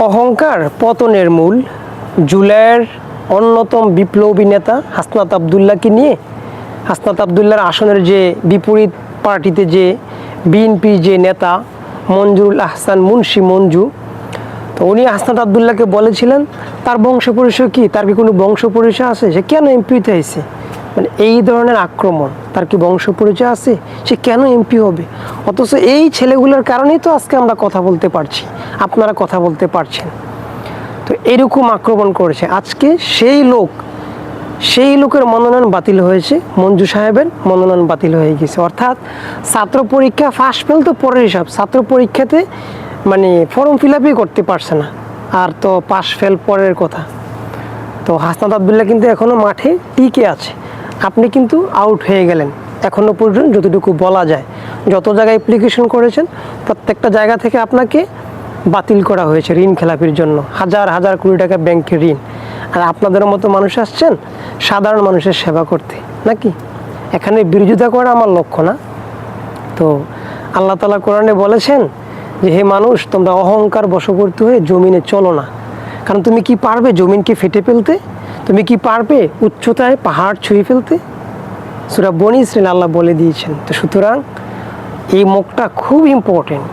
অহংকার পতনের মূল। জুলাইয়ের অন্যতম বিপ্লবী নেতা হাসনাত আবদুল্লাহকে নিয়ে হাসনাত আবদুল্লাহর আসনের যে বিপরীত পার্টিতে যে বিএনপি যে নেতা মঞ্জুরুল আহসান মুন্সি মঞ্জু, তো উনি হাসনাত আবদুল্লাহকে বলেছিলেন তার বংশ পরিচয় কী, তার কি কোনো বংশ পরিচয় আছে, সে কেন এমপিতে হয়েছে, মানে এই ধরনের আক্রমণ। তার কি বংশ পরিচয় আছে, সে কেন এমপি হবে? অথচ এই ছেলেগুলোর কারণেই তো আজকে আমরা কথা বলতে পারছি, আপনারা কথা বলতে পারছেন। তো এরকম আক্রমণ করেছে। আজকে সেই লোকের মনোনয়ন বাতিল হয়েছে, মঞ্জু সাহেবের মনোনয়ন বাতিল হয়ে গেছে। অর্থাৎ ছাত্র পরীক্ষা ফার্স্ট ফেল তো পরের হিসাব, ছাত্র পরীক্ষাতে মানে ফর্ম ফিল আপই করতে পারছে না, আর তো পাস ফেল পরের কথা। তো হাসনাত আবদুল্লাহ কিন্তু এখনও মাঠে টিকে আছে, আপনি কিন্তু আউট হয়ে গেলেন। এখনও পর্যন্ত যতটুকু বলা যায়, যত জায়গায় অ্যাপ্লিকেশন করেছেন প্রত্যেকটা জায়গা থেকে আপনাকে বাতিল করা হয়েছে ঋণ খেলাপির জন্য, হাজার হাজার কোটি টাকা ব্যাংকের ঋণ। আর আপনাদের মতো মানুষ আসছেন সাধারণ মানুষের সেবা করতে নাকি? এখানে বিরোধিতা করা আমার লক্ষ্য না। তো আল্লাহ তাআলা কোরআনে বলেছেন যে হে মানুষ, তোমরা অহংকার বশবর্তী হয়ে জমিনে চলো না। কারণ তুমি কি পারবে জমিনকে ফেটে ফেলতে? তুমি কি পারবে উচ্চতায় পাহাড় ছুঁয়ে ফেলতে? সূরা বনী ইসরাঈল আল্লাহ বলে দিয়েছেন। তো সুতরাং এই মুখটা খুব ইম্পর্টেন্ট।